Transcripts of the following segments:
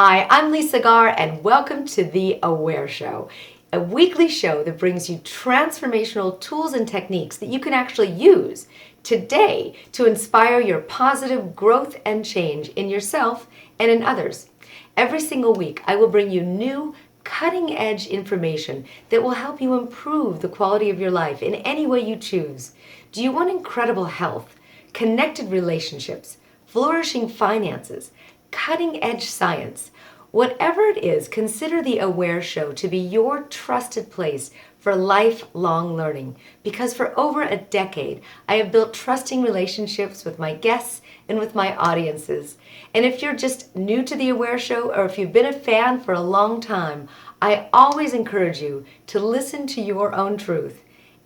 Hi, I'm Lisa Garr, and welcome to The Aware Show, a weekly show that brings you transformational tools and techniques that you can actually use today to inspire your positive growth and change in yourself and in others. Every single week, I will bring you new, cutting-edge information that will help you improve the quality of your life in any way you choose. Do you want incredible health, connected relationships, flourishing finances, cutting-edge science? Whatever it is, consider The Aware Show to be your trusted place for lifelong learning, because for over a decade, I have built trusting relationships with my guests and with my audiences. And if you're just new to The Aware Show, or if you've been a fan for a long time, I always encourage you to listen to your own truth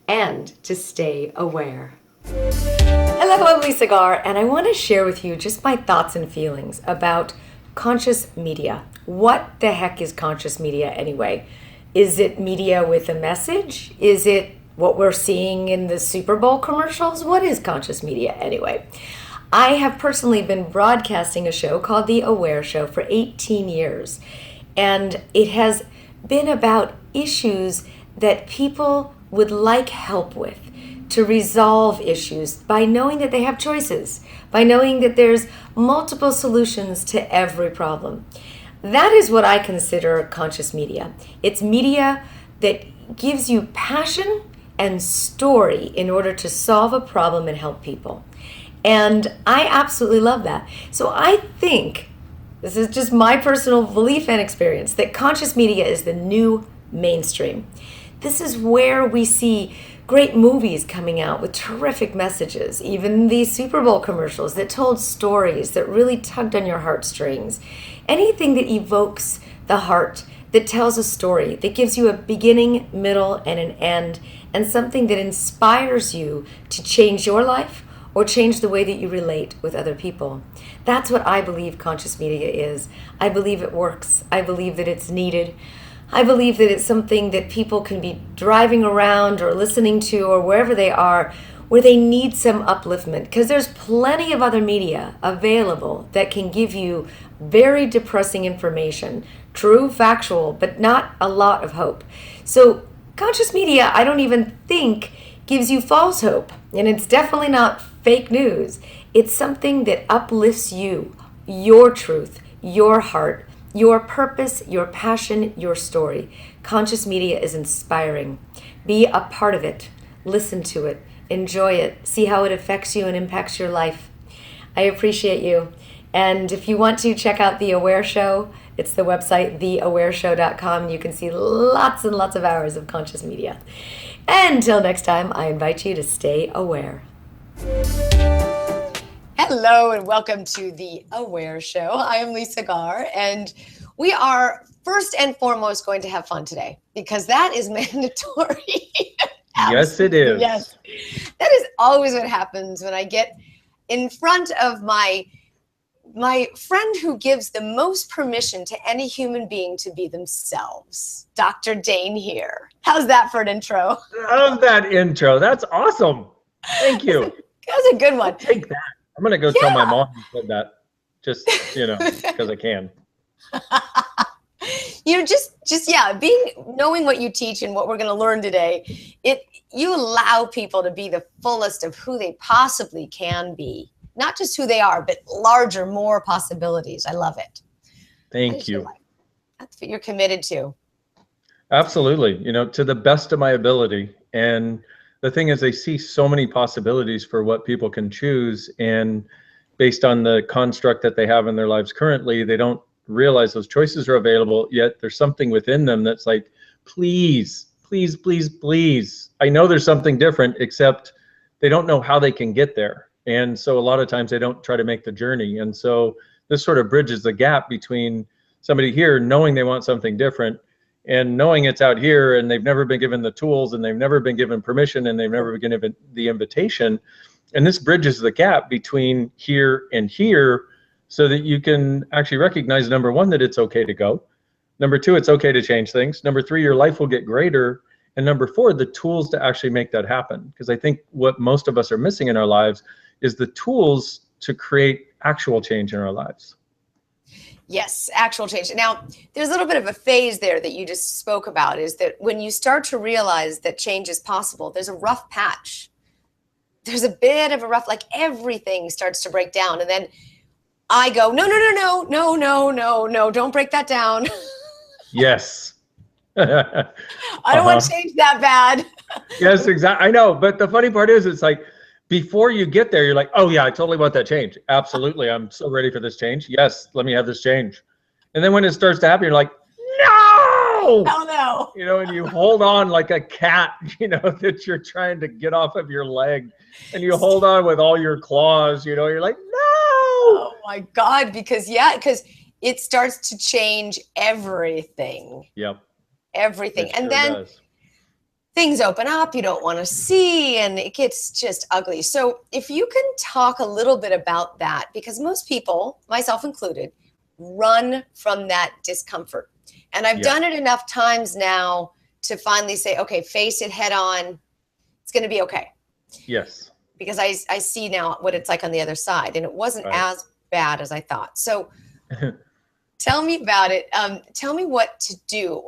and to stay aware. Hello, I'm Lisa Garr, and I want to share with you just my thoughts and feelings about conscious media. What the heck is conscious media anyway? Is it media with a message? Is it what we're seeing in the Super Bowl commercials? What is conscious media anyway? I have personally been broadcasting a show called The Aware Show for 18 years, and it has been about issues that people would like help with, to resolve issues by knowing that they have choices, by knowing that there's multiple solutions to every problem. That is what I consider conscious media. It's media that gives you passion and story in order to solve a problem and help people. And I absolutely love that. So I think, this is just my personal belief and experience, that conscious media is the new mainstream. This is where we see great movies coming out with terrific messages, even the Super Bowl commercials that told stories that really tugged on your heartstrings. Anything that evokes the heart, that tells a story, that gives you a beginning, middle, and an end, and something that inspires you to change your life or change the way that you relate with other people. That's what I believe conscious media is. I believe it works. I believe that it's needed. I believe that it's something that people can be driving around or listening to or wherever they are, where they need some upliftment, because there's plenty of other media available that can give you very depressing information, true, factual, but not a lot of hope. So conscious media, I don't even think gives you false hope, and it's definitely not fake news. It's something that uplifts you, your truth, your heart, your purpose, your passion, your story. Conscious media is inspiring. Be a part of it. Listen to it. Enjoy it. See how it affects you and impacts your life. I appreciate you. And if you want to check out The Aware Show, it's the website theawareshow.com. You can see lots and lots of hours of conscious media. Until next time, I invite you to stay aware. Hello and welcome to The Aware Show. I am Lisa Garr, and we are first and foremost going to have fun today, because that is mandatory. Yes, it is. Yes. That is always what happens when I get in front of my friend who gives the most permission to any human being to be themselves, Dr. Dain Heer. How's that for an intro? Love that intro. That's awesome. Thank you. That was a good one. Take that. I'm going to go tell my mom you said that, just, because I can. Knowing what you teach and what we're going to learn today, you allow people to be the fullest of who they possibly can be. Not just who they are, but larger, more possibilities. I love it. Thank you. That's what you're committed to. Absolutely. To the best of my ability. And the thing is, I see so many possibilities for what people can choose, and based on the construct that they have in their lives currently, they don't realize those choices are available, yet there's something within them that's like, please, please, please, please. I know there's something different, except they don't know how they can get there. And so a lot of times they don't try to make the journey. And so this sort of bridges the gap between somebody here knowing they want something different and knowing it's out here, and they've never been given the tools, and they've never been given permission, and they've never been given the invitation. And this bridges the gap between here and here, so that you can actually recognize, number one, that it's okay to go. Number two, it's okay to change things. Number three, your life will get greater. And number four, the tools to actually make that happen. Because I think what most of us are missing in our lives is the tools to create actual change in our lives. Yes, actual change. Now, there's a little bit of a phase there that you just spoke about, is that when you start to realize that change is possible, there's a rough patch. There's a bit of a rough, like everything starts to break down. And then I go, no, no, no, no, no, no, no, no, don't break that down. Yes. I don't want to change that bad. Yes, exactly. I know. But the funny part is, it's like, before you get there, you're like, oh yeah, I totally want that change. Absolutely. I'm so ready for this change. Yes, let me have this change. And then when it starts to happen, you're like, no, Oh no. you know, and you hold on like a cat, you know, that you're trying to get off of your leg, and you hold on with all your claws, you know, you're like, no. Oh my God. Because it starts to change everything. Yep. Everything. It And sure then does. things open up you don't want to see, and it gets just ugly. So if you can talk a little bit about that, because most people, myself included, run from that discomfort. And I've done it enough times now to finally say, okay, face it head on. It's going to be okay. Yes. Because I see now what it's like on the other side, and it wasn't as bad as I thought. So tell me about it. Tell me what to do.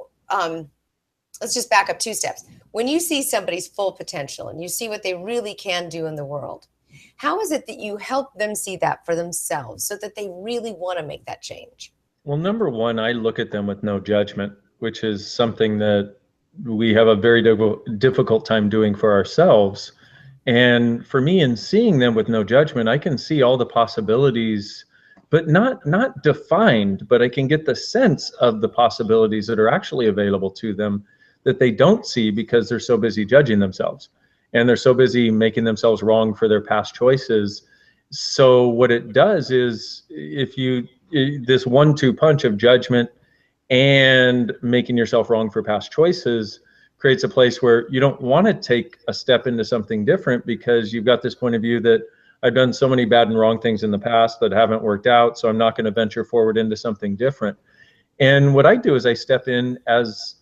Let's just back up 2 steps. When you see somebody's full potential and you see what they really can do in the world, how is it that you help them see that for themselves so that they really want to make that change? Well, number one, I look at them with no judgment, which is something that we have a very difficult time doing for ourselves. And for me, in seeing them with no judgment, I can see all the possibilities, but not defined, but I can get the sense of the possibilities that are actually available to them that they don't see because they're so busy judging themselves, and they're so busy making themselves wrong for their past choices. So what it does is, if you, this 1-2 punch of judgment and making yourself wrong for past choices, creates a place where you don't want to take a step into something different, because you've got this point of view that I've done so many bad and wrong things in the past that haven't worked out, so I'm not going to venture forward into something different. And what I do is I step in as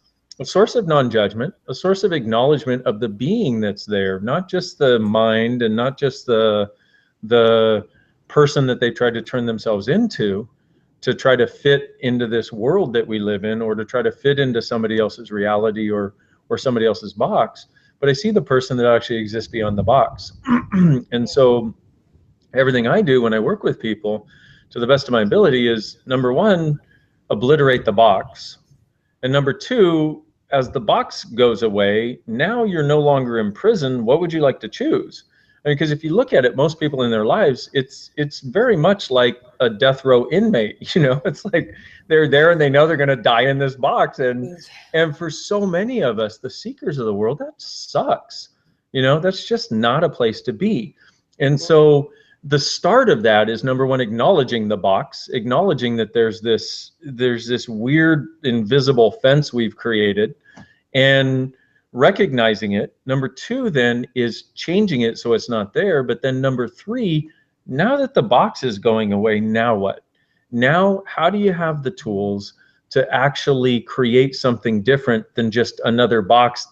a source of non-judgment, a source of acknowledgement of the being that's there, not just the mind and not just the person that they've tried to turn themselves into to try to fit into this world that we live in, or to try to fit into somebody else's reality or somebody else's box. But I see the person that actually exists beyond the box. And so everything I do when I work with people, to the best of my ability, is number one, obliterate the box. And number two, as the box goes away, now you're no longer in prison. What would you like to choose? I mean, because if you look at it, most people in their lives, it's very much like a death row inmate. You know, it's like they're there and they know they're going to die in this box. And for so many of us, the seekers of the world, that sucks. You know, that's just not a place to be. And so the start of that is, number one, acknowledging the box, acknowledging that there's this weird invisible fence we've created, and recognizing it. Number two then is changing it so it's not there. But then number three, now that the box is going away, now what? Now, how do you have the tools to actually create something different than just another box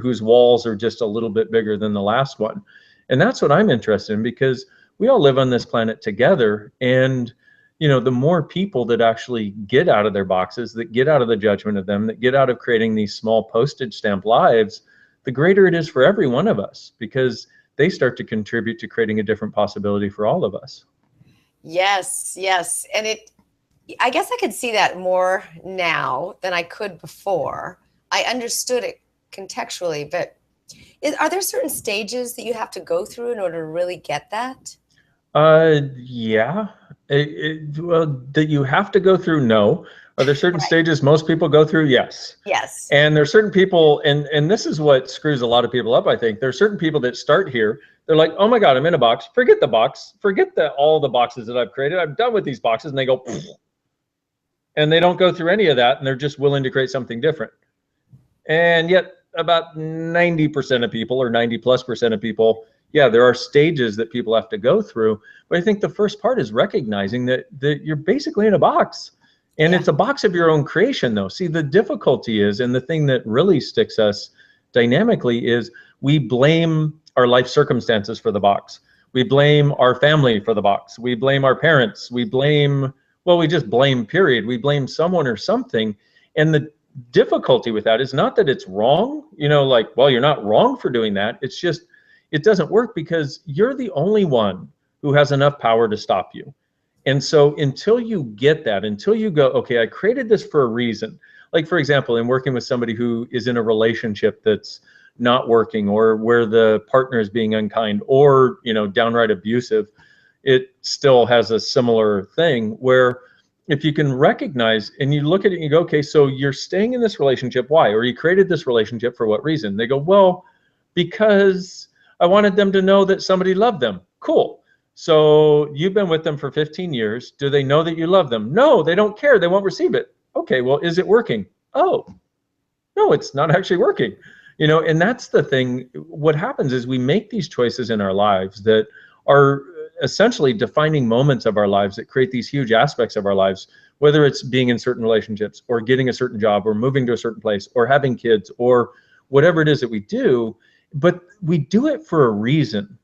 whose walls are just a little bit bigger than the last one? And that's what I'm interested in, because we all live on this planet together. And, you know, the more people that actually get out of their boxes, that get out of the judgment of them, that get out of creating these small postage stamp lives, the greater it is for every one of us, because they start to contribute to creating a different possibility for all of us. Yes, yes. And I guess I could see that more now than I could before. I understood it contextually, but are there certain stages that you have to go through in order to really get that? Yeah. Well, that you have to go through, no. Are there certain stages most people go through? Yes. Yes. And there's certain people, and this is what screws a lot of people up, I think. There's certain people that start here. They're like, oh my God, I'm in a box. Forget the box. Forget all the boxes that I've created. I'm done with these boxes. And they go, pfft. And they don't go through any of that. And they're just willing to create something different. And yet about 90% of people, or 90+% of people, yeah, there are stages that people have to go through. But I think the first part is recognizing that you're basically in a box. And it's a box of your own creation, though. See, the difficulty is, and the thing that really sticks us dynamically, is we blame our life circumstances for the box. We blame our family for the box. We blame our parents. We blame Well, we just blame, period. We blame someone or something. And the difficulty with that is not that it's wrong, like, well, you're not wrong for doing that. It's just, it doesn't work because you're the only one who has enough power to stop you. And so until you get that, until you go, okay, I created this for a reason. Like, for example, in working with somebody who is in a relationship that's not working, or where the partner is being unkind, or, downright abusive, it still has a similar thing where if you can recognize and you look at it and you go, okay, so you're staying in this relationship, why? Or you created this relationship for what reason? They go, well, because I wanted them to know that somebody loved them. Cool. So you've been with them for 15 years. Do they know that you love them? No, they don't care. They won't receive it. Okay, well, is it working? Oh, no, it's not actually working. And that's the thing. What happens is we make these choices in our lives that are essentially defining moments of our lives that create these huge aspects of our lives, whether it's being in certain relationships or getting a certain job or moving to a certain place or having kids or whatever it is that we do, but we do it for a reason.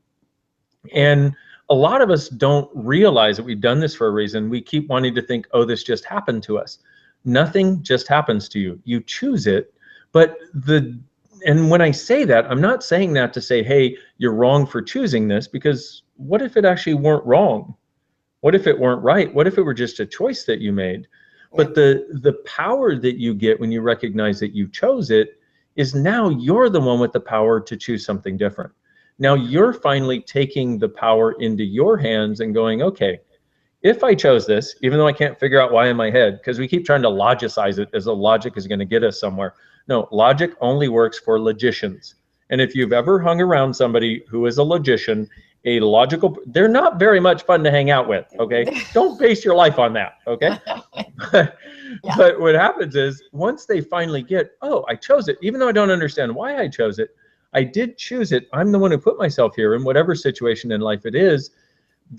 And a lot of us don't realize that we've done this for a reason. We keep wanting to think, oh, this just happened to us. Nothing just happens to you. You choose it. And when I say that, I'm not saying that to say, hey, you're wrong for choosing this, because what if it actually weren't wrong? What if it weren't right? What if it were just a choice that you made? But the power that you get when you recognize that you chose it is now you're the one with the power to choose something different. Now you're finally taking the power into your hands and going, okay, if I chose this, even though I can't figure out why in my head, because we keep trying to logicize it as though logic is going to get us somewhere. No, logic only works for logicians. And if you've ever hung around somebody who is a logician, they're not very much fun to hang out with, okay? Don't base your life on that, okay? But what happens is once they finally get, oh, I chose it, even though I don't understand why I chose it, I did choose it. I'm the one who put myself here in whatever situation in life it is.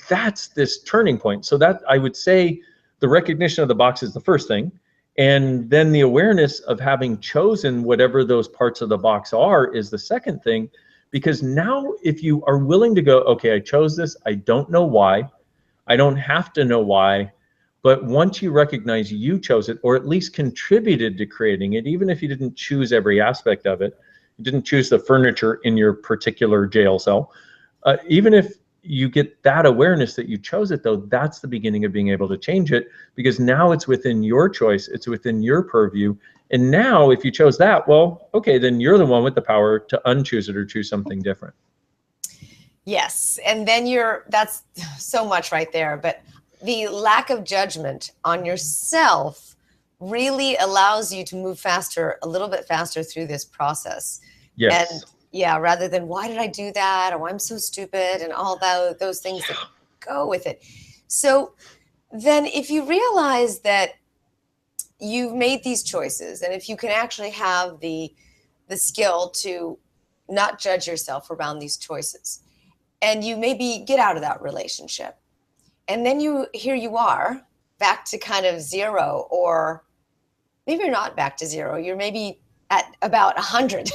That's this turning point. So that I would say the recognition of the box is the first thing. And then the awareness of having chosen whatever those parts of the box are is the second thing. Because now if you are willing to go, okay, I chose this, I don't know why, I don't have to know why, but once you recognize you chose it, or at least contributed to creating it, even if you didn't choose every aspect of it, you didn't choose the furniture in your particular jail cell, even if you get that awareness that you chose it, though, that's the beginning of being able to change it, because now it's within your choice, it's within your purview. And now if you chose that, well, okay, then you're the one with the power to unchoose it or choose something different. Yes. And then that's so much right there. But the lack of judgment on yourself really allows you to move a little bit faster through this process. Yes. And yeah, rather than why did I do that? Or I'm so stupid and all those things that go with it. So then if you realize that you've made these choices, and if you can actually have the skill to not judge yourself around these choices, and you maybe get out of that relationship, and then here you are back to kind of zero, or maybe you're not back to zero, you're maybe at about 100.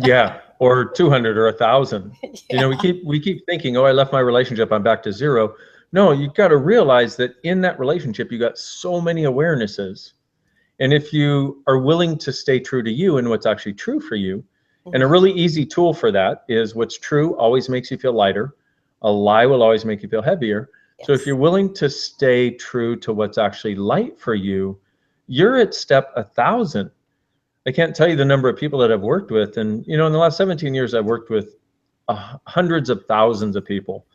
Yeah, or 200 or 1,000. Yeah. We keep thinking, oh, I left my relationship, I'm back to zero. No, you've got to realize that in that relationship, you got so many awarenesses. And if you are willing to stay true to you and what's actually true for you, and a really easy tool for that is what's true always makes you feel lighter. A lie will always make you feel heavier. Yes. So if you're willing to stay true to what's actually light for you, you're at step 1,000. I can't tell you the number of people that I've worked with. And, in the last 17 years, I've worked with hundreds of thousands of people.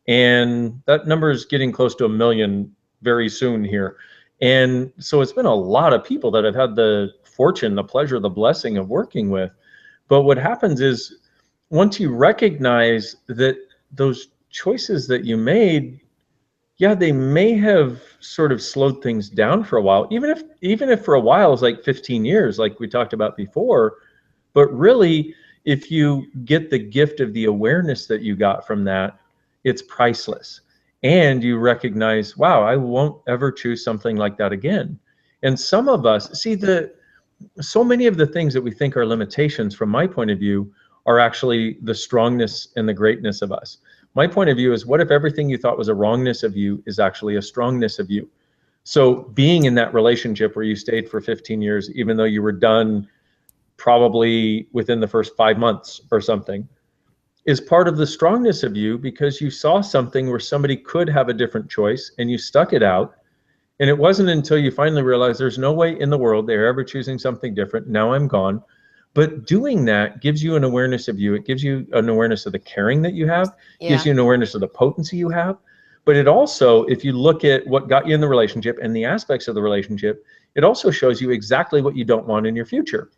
And that number is getting close to 1 million very soon here. And so it's been a lot of people that I've had the fortune, the pleasure, the blessing of working with. But what happens is once you recognize that those choices that you made, yeah, they may have sort of slowed things down for a while, even if for a while it's like 15 years, like we talked about before. But really, if you get the gift of the awareness that you got from that, it's priceless. And you recognize, wow, I won't ever choose something like that again. And some of us, so many of the things that we think are limitations, from my point of view, are actually the strongness and the greatness of us. My point of view is, what if everything you thought was a wrongness of you is actually a strongness of you? So being in that relationship where you stayed for 15 years, even though you were done probably within the first 5 months or something, is part of the strongness of you, because you saw something where somebody could have a different choice and you stuck it out. And it wasn't until you finally realized there's no way in the world they're ever choosing something different. Now I'm gone. But doing that gives you an awareness of you. It gives you an awareness of the caring that you have, gives you an awareness of the potency you have. But it also, if you look at what got you in the relationship and the aspects of the relationship, it also shows you exactly what you don't want in your future,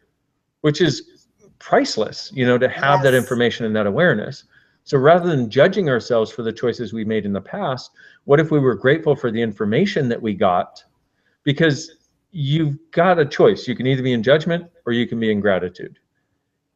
which is priceless, to have that information and that awareness. So rather than judging ourselves for the choices we made in the past, what if we were grateful for the information that we got? Because you've got a choice. You can either be in judgment or you can be in gratitude.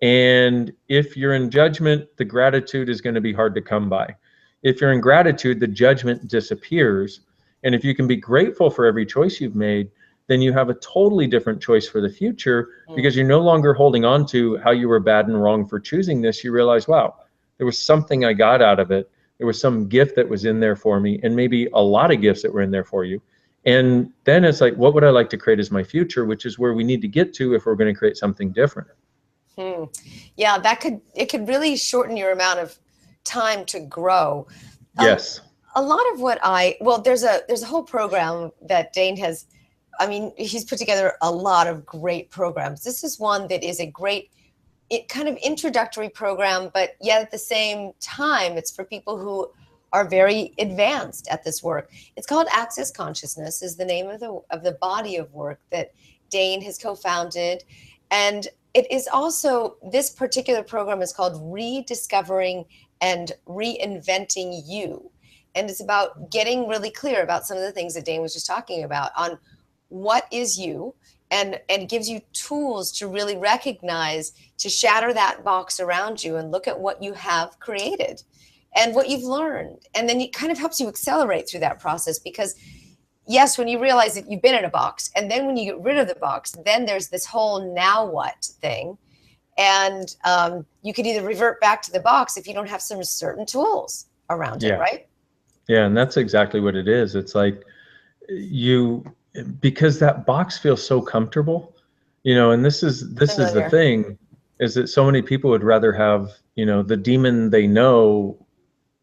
And if you're in judgment, the gratitude is going to be hard to come by. If you're in gratitude, the judgment disappears. And if you can be grateful for every choice you've made, then you have a totally different choice for the future, because you're no longer holding on to how you were bad and wrong for choosing this. You realize, wow, there was something I got out of it. There was some gift that was in there for me, and maybe a lot of gifts that were in there for you. And then it's like, what would I like to create as my future, which is where we need to get to if we're going to create something different. Yeah, it could really shorten your amount of time to grow. Yes. A lot of there's a whole program that Dain has. I mean, he's put together a lot of great programs. This is one that is a great kind of introductory program, but yet at the same time, it's for people who are very advanced at this work. It's called Access Consciousness, is the name of the body of work that Dain has co-founded. And it is also, this particular program is called Rediscovering and Reinventing You. And it's about getting really clear about some of the things that Dain was just talking about on what is you, and gives you tools to really recognize, to shatter that box around you and look at what you have created and what you've learned. And then it kind of helps you accelerate through that process, because yes, when you realize that you've been in a box, and then when you get rid of the box, then there's this whole now what thing. And you could either revert back to the box if you don't have some certain tools around it, right? Yeah, and that's exactly what it is. It's like because that box feels so comfortable, and this is the thing, is that so many people would rather have, the demon they know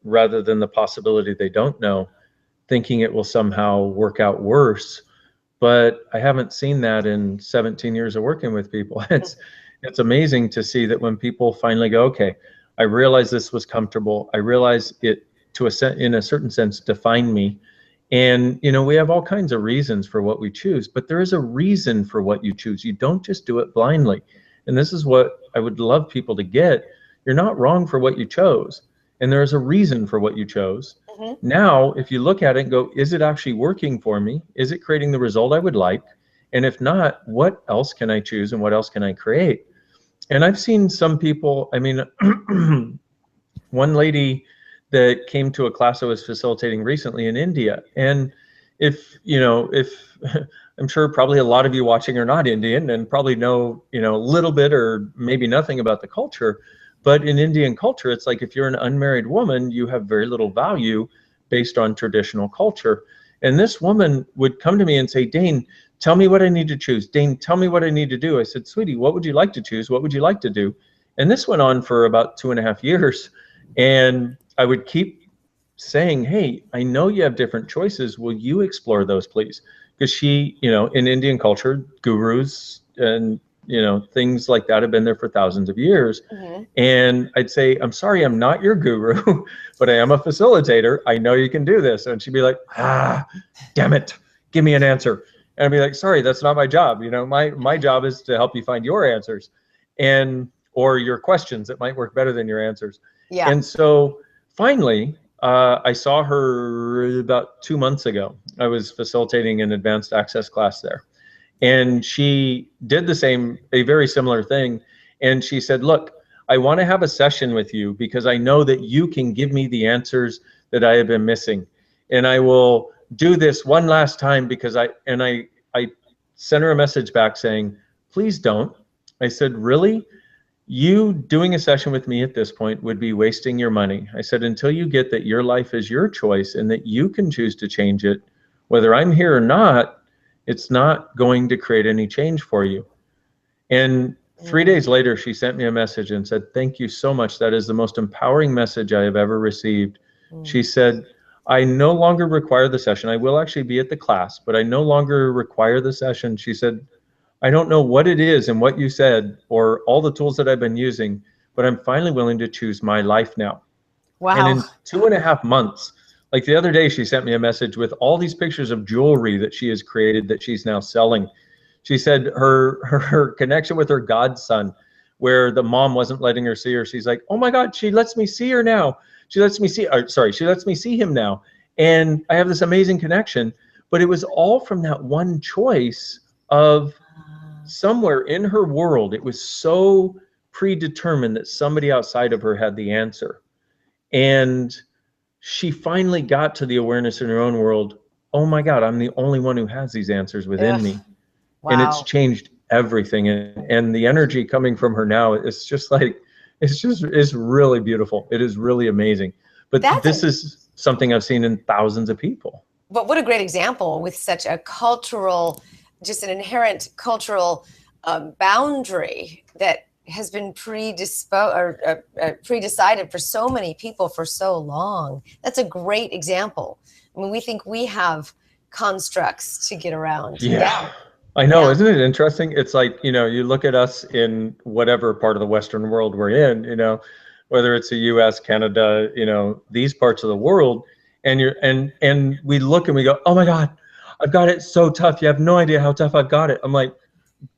rather than the possibility they don't know, thinking it will somehow work out worse. But I haven't seen that in 17 years of working with people. It's amazing to see that when people finally go, okay, I realize this was comfortable. I realize it in a certain sense defined me. And, we have all kinds of reasons for what we choose, but there is a reason for what you choose. You don't just do it blindly. And this is what I would love people to get. You're not wrong for what you chose. And there is a reason for what you chose. Now, if you look at it and go, is it actually working for me? Is it creating the result I would like? And if not, what else can I choose and what else can I create? And I've seen some people, one lady that came to a class I was facilitating recently in India. And if I'm sure probably a lot of you watching are not Indian and probably know, a little bit or maybe nothing about the culture. But in Indian culture, it's like if you're an unmarried woman, you have very little value based on traditional culture. And this woman would come to me and say, Dain, tell me what I need to choose. Dain, tell me what I need to do. I said, sweetie, what would you like to choose? What would you like to do? And this went on for about 2.5 years. And I would keep saying, hey, I know you have different choices. Will you explore those, please? Because she, in Indian culture, gurus and, things like that have been there for thousands of years. And I'd say, I'm sorry, I'm not your guru, but I am a facilitator. I know you can do this. And she'd be like, damn it, give me an answer. And I'd be like, sorry, that's not my job. My job is to help you find your answers or your questions that might work better than your answers. Yeah. And so finally, I saw her about 2 months ago. I was facilitating an advanced access class there. And she did a very similar thing. And she said, look, I want to have a session with you because I know that you can give me the answers that I have been missing. And I will do this one last time because I sent her a message back saying, please don't. I said, really? You doing a session with me at this point would be wasting your money. I said, until you get that your life is your choice and that you can choose to change it, Whether I'm here or not, it's not going to create any change for you. And 3 days later, she sent me a message and said, thank you so much. That is the most empowering message I have ever received. She said, I no longer require the session. I will actually be at the class, but I no longer require the session. She said, I don't know what it is and what you said or all the tools that I've been using, but I'm finally willing to choose my life now. Wow. And in 2.5 months, like the other day, she sent me a message with all these pictures of jewelry that she has created that she's now selling. She said her connection with her godson, where the mom wasn't letting her see her. She's like, oh my God, she lets me see her now. She lets me see him now. And I have this amazing connection. But it was all from that one choice of somewhere in her world. It was so predetermined that somebody outside of her had the answer. And she finally got to the awareness in her own world. Oh my God, I'm the only one who has these answers within me. Wow. And it's changed everything. And the energy coming from her now, it's just like, it's really beautiful. It is really amazing. But this is something I've seen in thousands of people. But what a great example with such a cultural, just an inherent cultural boundary that has been pre-decided for so many people for so long. That's a great example. I mean, we think we have constructs to get around. Yeah. I know, isn't it interesting? It's like, you look at us in whatever part of the Western world we're in, whether it's the US, Canada, these parts of the world, and we look and we go, oh my God, I've got it so tough. You have no idea how tough I've got it. I'm like,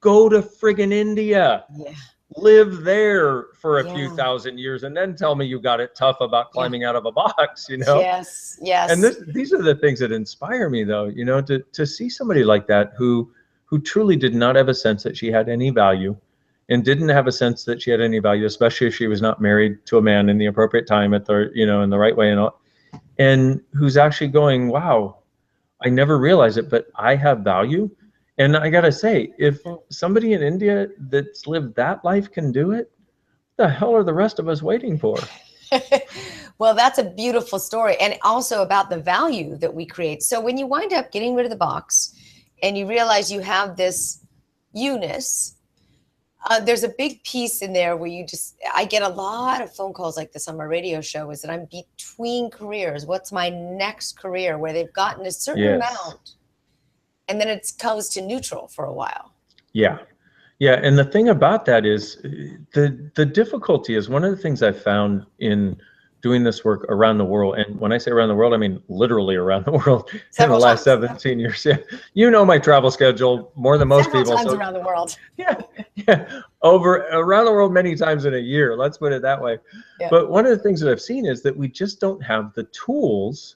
go to friggin' India. Yeah. Live there for a few thousand years and then tell me you got it tough about climbing out of a box, Yes, yes. And these are the things that inspire me, though, to see somebody like that who truly did not have a sense that she had any value and didn't have a sense that she had any value, especially if she was not married to a man in the appropriate time at the, in the right way and all, and who's actually going, wow, I never realized it, but I have value. And I got to say, if somebody in India that's lived that life can do it, what the hell are the rest of us waiting for? Well, that's a beautiful story. And also about the value that we create. So when you wind up getting rid of the box and you realize you have this you-ness, there's a big piece in there where I get a lot of phone calls like this on my radio show, is that I'm between careers. What's my next career, where they've gotten a certain amount and then it goes to neutral for a while. Yeah. Yeah. And the thing about that is the difficulty is one of the things I've found in doing this work around the world. And when I say around the world, I mean literally around the world in the last 17 years. Yeah. My travel schedule more than most people. Several times around the world. Yeah. Around the world many times in a year. Let's put it that way. Yeah. But one of the things that I've seen is that we just don't have the tools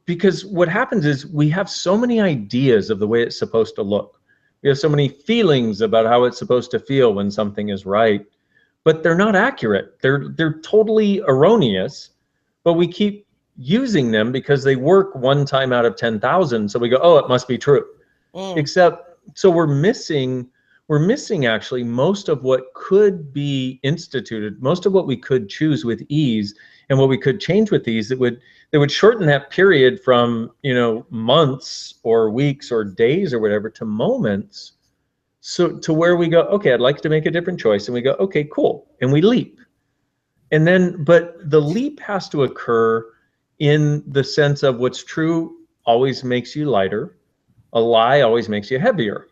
because what happens is we have so many ideas of the way it's supposed to look. We have so many feelings about how it's supposed to feel when something is right, but they're not accurate. They're totally erroneous, but we keep using them because they work one time out of 10,000. So we go, oh, it must be true. Except, so we're missing actually most of what could be instituted, most of what we could choose with ease and what we could change with ease that would shorten that period from, months or weeks or days or whatever to moments. So to where we go, okay, I'd like to make a different choice. And we go, okay, cool. And we leap. And then, but the leap has to occur in the sense of what's true always makes you lighter. A lie always makes you heavier.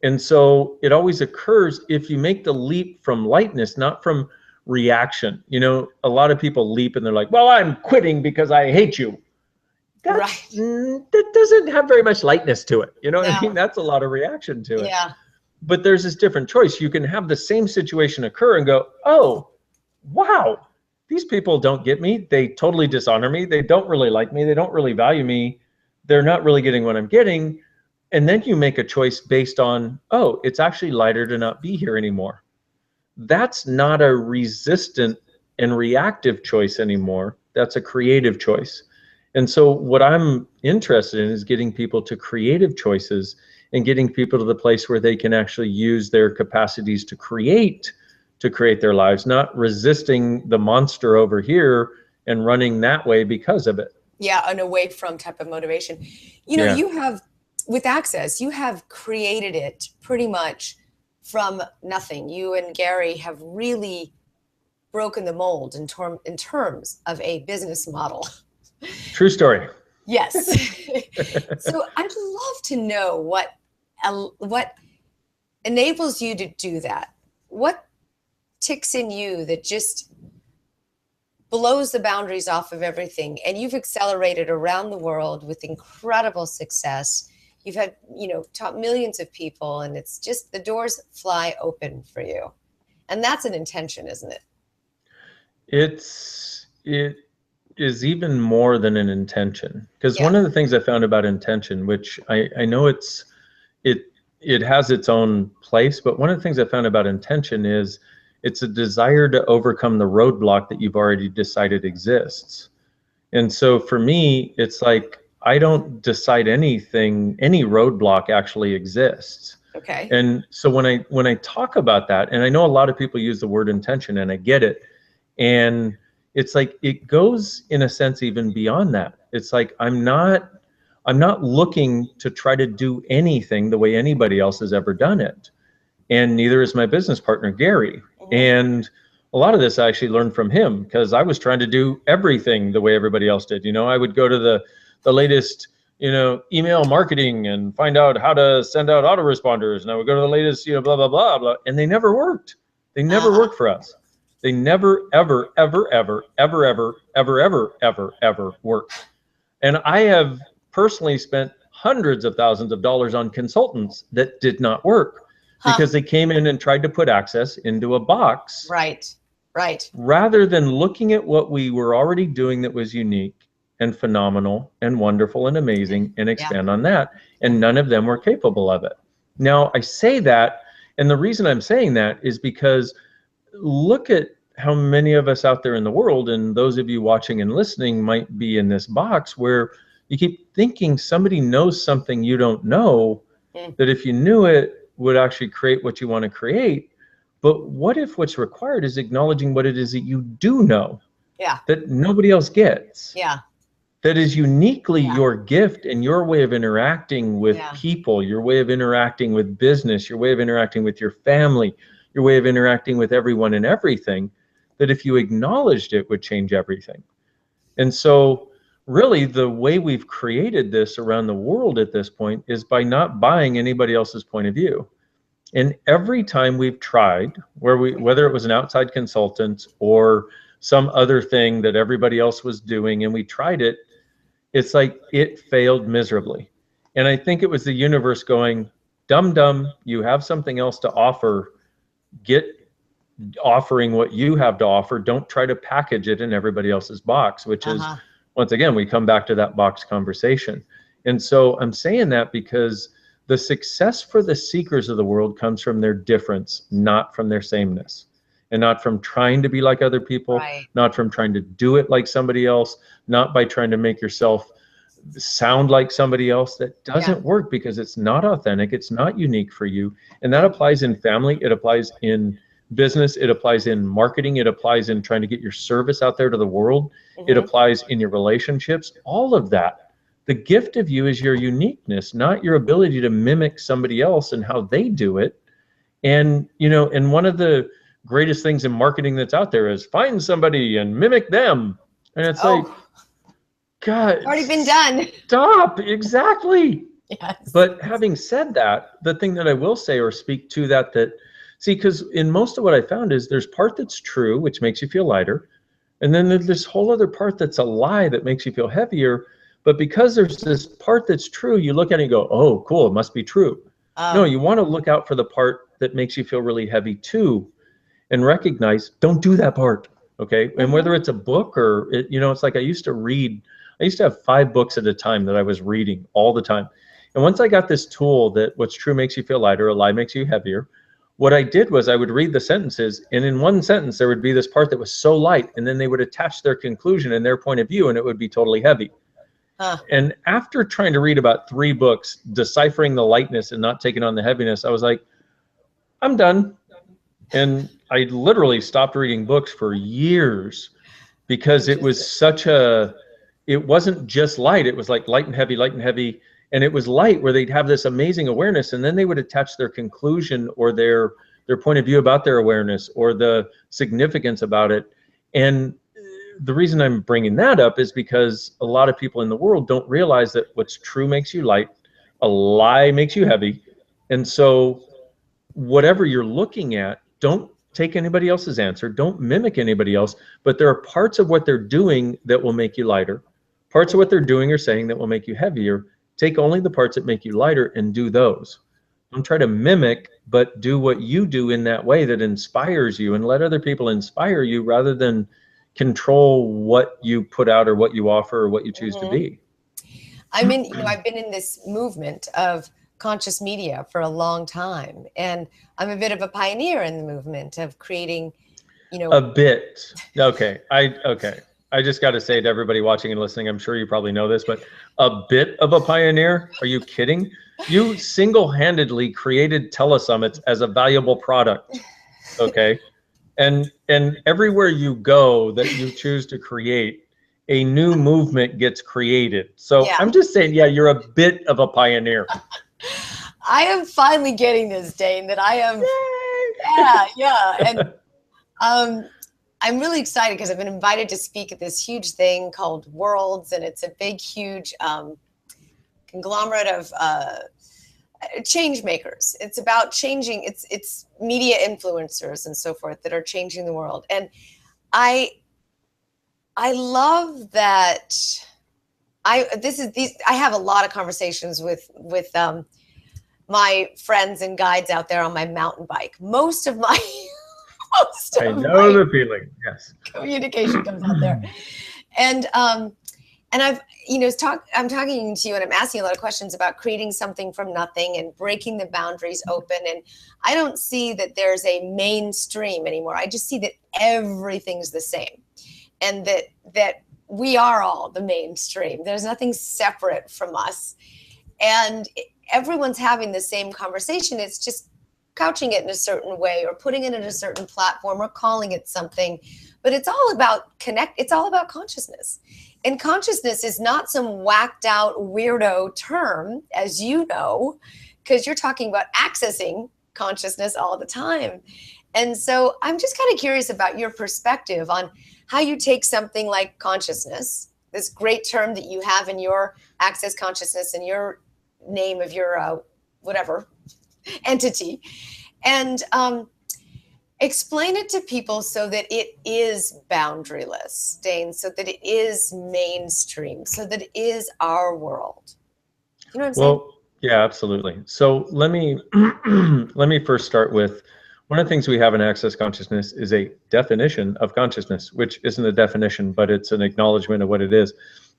And so it always occurs if you make the leap from lightness, not from reaction. A lot of people leap and they're like, well, I'm quitting because I hate you. That doesn't have very much lightness to it. You know what I mean? That's a lot of reaction to it. Yeah. But there's this different choice. You can have the same situation occur and go, oh, wow, these people don't get me. They totally dishonor me. They don't really like me. They don't really value me. They're not really getting what I'm getting. And then you make a choice based on, oh, it's actually lighter to not be here anymore. That's not a resistant and reactive choice anymore. That's a creative choice. And so what I'm interested in is getting people to creative choices and getting people to the place where they can actually use their capacities to create their lives, not resisting the monster over here and running that way because of it. Yeah, an away from type of motivation. You know, Yeah. you have, with Access, you have created it pretty much from nothing. You and Gary have really broken the mold in terms of a business model. True story. Yes. So I'd love to know what enables you to do that. What ticks in you that just blows the boundaries off of everything, and you've accelerated around the world with incredible success. You've had, taught millions of people, and it's just the doors fly open for you. And that's an intention, isn't it? It is even more than an intention, because Yeah. one of the things I found about intention, which I know it has its own place, but one of the things I found about intention is it's a desire to overcome the roadblock that you've already decided exists. And so for me, it's like I don't decide anything, any roadblock actually exists. Okay. And so when I talk about that, and I know a lot of people use the word intention, and I get it, and it's like it goes in a sense even beyond that. It's like I'm not looking to try to do anything the way anybody else has ever done it, and neither is my business partner Gary. And a lot of this I actually learned from him, because I was trying to do everything the way everybody else did. I would go to the latest email marketing and find out how to send out autoresponders, and I would go to the latest blah blah blah blah, and they never worked. They never worked for us. They never ever ever ever ever ever ever ever ever ever worked. And I have personally spent hundreds of thousands of dollars on consultants that did not work, because they came in and tried to put Access into a box. Right. Rather than looking at what we were already doing that was unique and phenomenal and wonderful and amazing, and expand on that. And none of them were capable of it. Now, I say that, and the reason I'm saying that is because look at how many of us out there in the world, and those of you watching and listening might be in this box where you keep thinking somebody knows something you don't know, that if you knew it would actually create what you want to create. But what if what's required is acknowledging what it is that you do know, that nobody else gets, that is uniquely your gift and your way of interacting with people, your way of interacting with business, your way of interacting with your family, your way of interacting with everyone and everything, that if you acknowledged it would change everything. And so really the way we've created this around the world at this point is by not buying anybody else's point of view. And every time we've tried, whether it was an outside consultant or some other thing that everybody else was doing, and we tried it, it's like it failed miserably. And I think it was the universe going, dumb, you have something else to offer. Get offering what you have to offer. Don't try to package it in everybody else's box, which is, once again, we come back to that box conversation. And so I'm saying that because the success for the seekers of the world comes from their difference, not from their sameness, and not from trying to be like other people, not from trying to do it like somebody else, not by trying to make yourself sound like somebody else. That doesn't work, because it's not authentic. It's not unique for you. And that applies in family. It applies in business. It applies in marketing. It applies in trying to get your service out there to the world. It applies in your relationships, all of that. The gift of you is your uniqueness, not your ability to mimic somebody else and how they do it. And, and one of the greatest things in marketing that's out there is find somebody and mimic them. And it's like, God, it's already been done. Stop. Exactly. Yes. But having said that, the thing that I will say or speak to that, see, because in most of what I found is there's part that's true, which makes you feel lighter. And then there's this whole other part that's a lie that makes you feel heavier. But because there's this part that's true, you look at it and go, oh, cool, it must be true. No, you want to look out for the part that makes you feel really heavy too, and recognize, don't do that part, okay? And whether it's a book or, it's like I used to have 5 books at a time that I was reading all the time. And once I got this tool that what's true makes you feel lighter, a lie makes you heavier, what I did was I would read the sentences, and in one sentence there would be this part that was so light, and then they would attach their conclusion and their point of view, and it would be totally heavy. And after trying to read about 3 books, deciphering the lightness and not taking on the heaviness, I was like, I'm done. And I literally stopped reading books for years, because it was such a it wasn't just light. It was like light and heavy, light and heavy. And it was light where they'd have this amazing awareness, and then they would attach their conclusion or their point of view about their awareness or the significance about it. And the reason I'm bringing that up is because a lot of people in the world don't realize that what's true makes you light, a lie makes you heavy. And so whatever you're looking at, don't take anybody else's answer, don't mimic anybody else, but there are parts of what they're doing that will make you lighter, parts of what they're doing or saying that will make you heavier. Take only the parts that make you lighter and do those. Don't try to mimic, but do what you do in that way that inspires you, and let other people inspire you rather than control what you put out or what you offer or what you choose to be. I mean, I've been in this movement of conscious media for a long time, and I'm a bit of a pioneer in the movement of creating, a bit. Okay. I just got to say to everybody watching and listening, I'm sure you probably know this, but a bit of a pioneer? Are you kidding? You single-handedly created telesummits as a valuable product, okay? And everywhere you go that you choose to create, a new movement gets created. So yeah. I'm just saying, yeah, you're a bit of a pioneer. I am finally getting this, Dain, that I am. Yay! Yeah. And I'm really excited because I've been invited to speak at this huge thing called Worlds, and it's a big, huge conglomerate of change makers. It's about changing. It's media influencers and so forth that are changing the world. And I love that. I have a lot of conversations with my friends and guides out there on my mountain bike. Most of my I know the feeling. Yes. Communication comes out there. And I've, I'm talking to you and I'm asking a lot of questions about creating something from nothing and breaking the boundaries open. And I don't see that there's a mainstream anymore. I just see that everything's the same, and that we are all the mainstream. There's nothing separate from us. And everyone's having the same conversation. It's just couching it in a certain way or putting it in a certain platform or calling it something. But it's all about it's all about consciousness. And consciousness is not some whacked out weirdo term, as you know, because you're talking about accessing consciousness all the time. And so I'm just kind of curious about your perspective on how you take something like consciousness, this great term that you have in your access consciousness and your name of your whatever entity, and explain it to people so that it is boundaryless, Dain, so that it is mainstream, so that it is our world. You know what I'm saying? Well, yeah, absolutely. So let me first start with one of the things we have in access consciousness is a definition of consciousness, which isn't a definition, but it's an acknowledgement of what it is.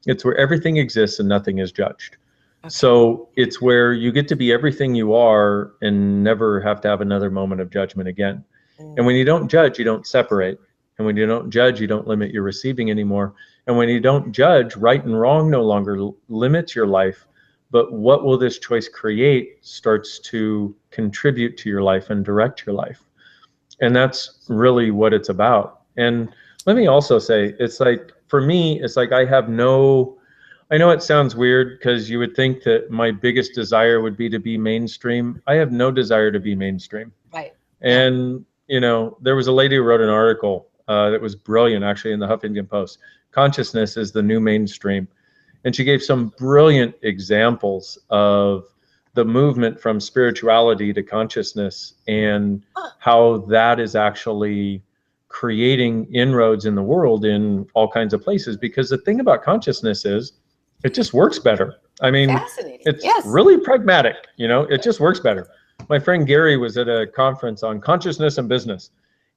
It's where everything exists and nothing is judged. Okay. So it's where you get to be everything you are and never have to have another moment of judgment again. And when you don't judge, you don't separate. And when you don't judge, you don't limit your receiving anymore. And when you don't judge, right and wrong no longer limits your life. But what will this choice create starts to contribute to your life and direct your life. And that's really what it's about. And let me also say, it's like, for me, it's like I know it sounds weird because you would think that my biggest desire would be to be mainstream. I have no desire to be mainstream. Right. And there was a lady who wrote an article that was brilliant, actually, in the Huffington Post. Consciousness is the new mainstream. And she gave some brilliant examples of the movement from spirituality to consciousness and how that is actually creating inroads in the world in all kinds of places. Because the thing about consciousness is it just works better. I mean, it's really pragmatic, it just works better. My friend Gary was at a conference on consciousness and business,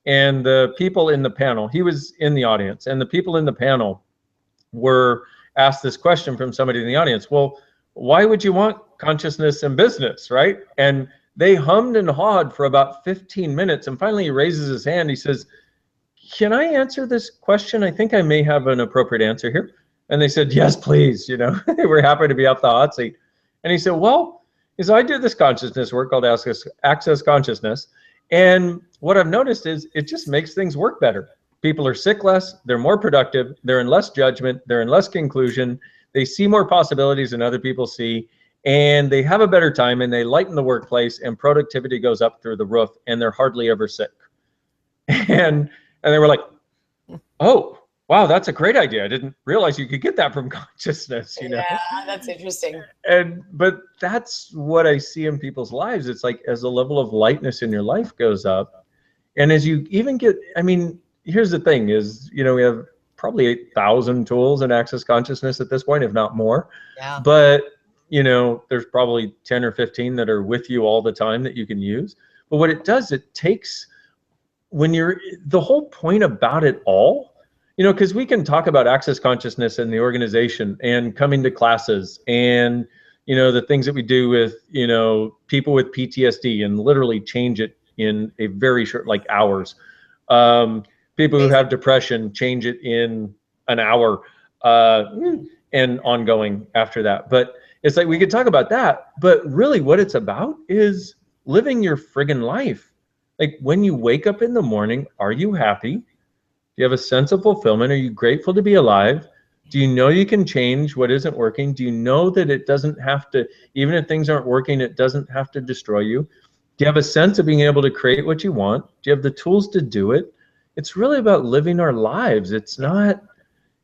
and the people in the panel, he was in the audience, and the people in the panel were asked this question from somebody in the audience. Well, why would you want consciousness and business, right? And they hummed and hawed for about 15 minutes, and finally he raises his hand. He says, "Can I answer this question? I think I may have an appropriate answer here." And they said, "Yes, please." They were happy to be off the hot seat. And he said, "Well, I do this consciousness work called access consciousness. And what I've noticed is it just makes things work better. People are sick less, they're more productive, they're in less judgment, they're in less conclusion, they see more possibilities than other people see, and they have a better time, and they lighten the workplace, and productivity goes up through the roof, and they're hardly ever sick. And they were like, oh, wow, that's a great idea. I didn't realize you could get that from consciousness, you know? Yeah, that's interesting. But that's what I see in people's lives. It's like, as the level of lightness in your life goes up, and as you even get, I mean, here's the thing is, you know, we have probably 8,000 tools in Access Consciousness at this point, if not more. Yeah. But, you know, there's probably 10 or 15 that are with you all the time that you can use. But what it does, it takes, when you're, the whole point about it all, you know, because we can talk about Access Consciousness and the organization and coming to classes and, you know, the things that we do with, you know, people with PTSD and literally change it in a very short, like hours. People who have depression, change it in an hour, and ongoing after that. But it's like, we could talk about that, but really what it's about is living your friggin' life. Like, when you wake up in the morning, are you happy? Do you have a sense of fulfillment? Are you grateful to be alive? Do you know you can change what isn't working? Do you know that it doesn't have to, even if things aren't working, it doesn't have to destroy you? Do you have a sense of being able to create what you want? Do you have the tools to do it? It's really about living our lives. It's not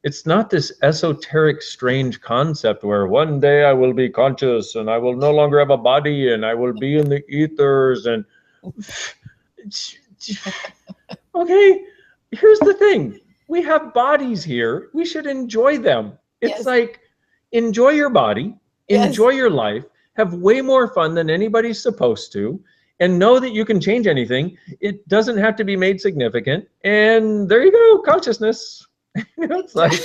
this esoteric, strange concept where one day I will be conscious and I will no longer have a body and I will be in the ethers. And okay, here's the thing. We have bodies here. We should enjoy them. It's like, enjoy your body, enjoy your life, have way more fun than anybody's supposed to, and know that you can change anything. It doesn't have to be made significant. And there you go, consciousness. It's like,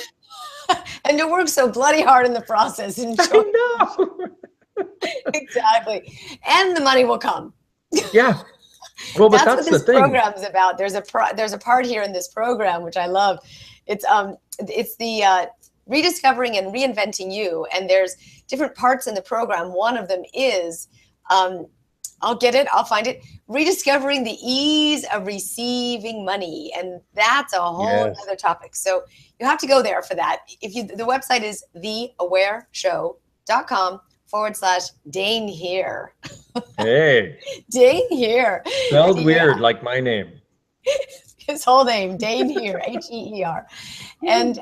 and to work so bloody hard in the process. Enjoy. I know. Exactly. And the money will come. Yeah. Well, but that's what this the thing. program is about. There's a part here in this program which I love. It's the rediscovering and reinventing you, and there's different parts in the program. One of them is I'll find it. Rediscovering the ease of receiving money, and that's a whole other topic. So you have to go there for that. The website is theawareshow.com/Dain Heer. Hey. Dain Heer. Spelled weird, like my name. His whole name, Dain Heer, Heer. And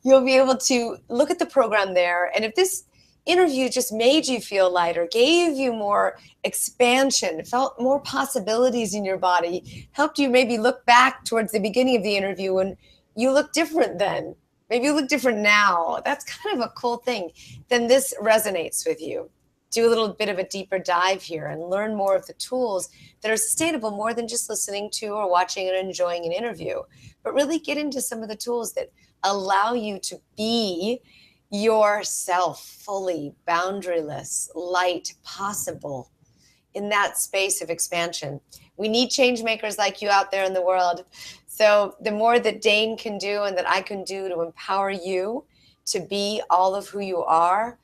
you'll be able to look at the program there. And if this interview just made you feel lighter, gave you more expansion, felt more possibilities in your body, helped you maybe look back towards the beginning of the interview when you look different then, maybe you look different now, that's kind of a cool thing, then this resonates with you. Do a little bit of a deeper dive here and learn more of the tools that are sustainable, more than just listening to or watching and enjoying an interview, but really get into some of the tools that allow you to be yourself, fully boundaryless, light, possible in that space of expansion. We need change makers like you out there in the world. So the more that Dain can do and that I can do to empower you to be all of who you are,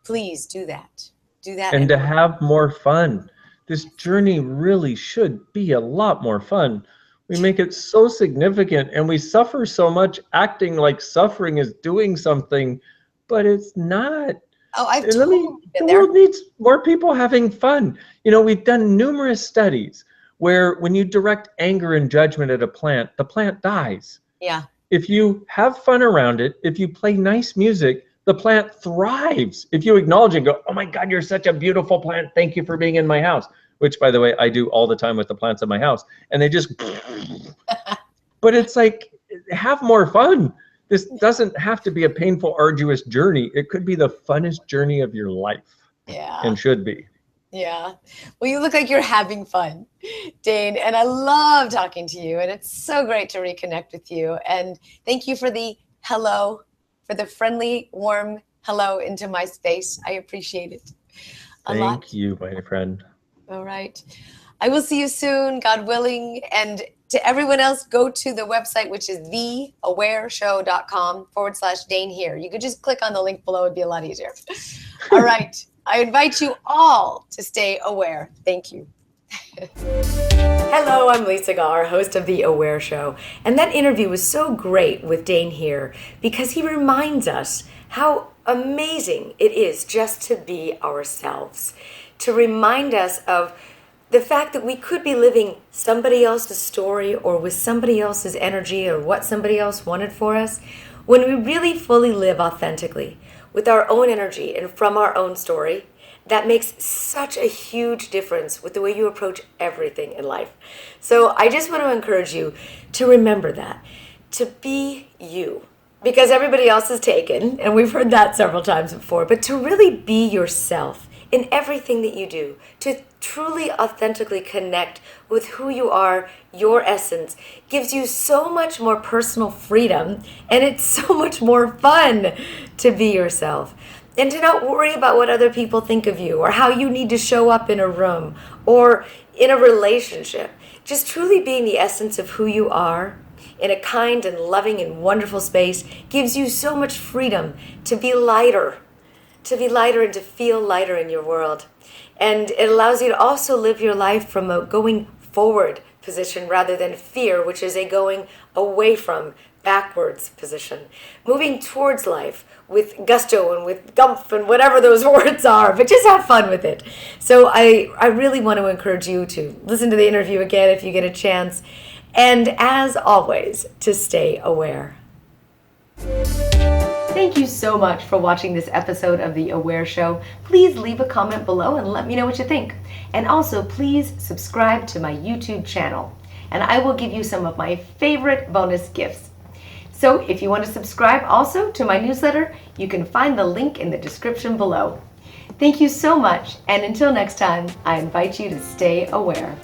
please do that. Do that. And to have more fun. This journey really should be a lot more fun. We make it so significant and we suffer so much acting like suffering is doing something, but it's not. Oh, the world needs more people having fun. You know, we've done numerous studies where when you direct anger and judgment at a plant, the plant dies. Yeah. If you have fun around it, if you play nice music, the plant thrives. If you acknowledge and go, oh my God, you're such a beautiful plant. Thank you for being in my house. Which, by the way, I do all the time with the plants in my house. And they just, but it's like, have more fun. This doesn't have to be a painful, arduous journey. It could be the funnest journey of your life. Yeah. And should be. Yeah. Well, you look like you're having fun, Dain, and I love talking to you. And it's so great to reconnect with you. And thank you for the hello, for the friendly, warm hello into my space. I appreciate it a lot. Thank you, my friend. All right. I will see you soon, God willing. And to everyone else, go to the website, which is theawareshow.com/Dain Heer. You could just click on the link below. It'd be a lot easier. All right. I invite you all to stay aware. Thank you. Hello, I'm Lisa Garr, host of The Aware Show. And that interview was so great with Dain Heer because he reminds us how amazing it is just to be ourselves, to remind us of the fact that we could be living somebody else's story or with somebody else's energy or what somebody else wanted for us, when we really fully live authentically with our own energy and from our own story. That makes such a huge difference with the way you approach everything in life. So I just want to encourage you to remember that, to be you, because everybody else is taken, and we've heard that several times before, but to really be yourself in everything that you do, to truly authentically connect with who you are, your essence, gives you so much more personal freedom, and it's so much more fun to be yourself. And to not worry about what other people think of you or how you need to show up in a room or in a relationship. Just truly being the essence of who you are in a kind and loving and wonderful space gives you so much freedom to be lighter and to feel lighter in your world. And it allows you to also live your life from a going forward position rather than fear, which is a going away from, backwards position. Moving towards life with gusto and with gumph and whatever those words are, but just have fun with it. So I really want to encourage you to listen to the interview again if you get a chance. And as always, to stay aware. Thank you so much for watching this episode of The Aware Show. Please leave a comment below and let me know what you think. And also, please subscribe to my YouTube channel, and I will give you some of my favorite bonus gifts. So if you want to subscribe also to my newsletter, you can find the link in the description below. Thank you so much, and until next time, I invite you to stay aware.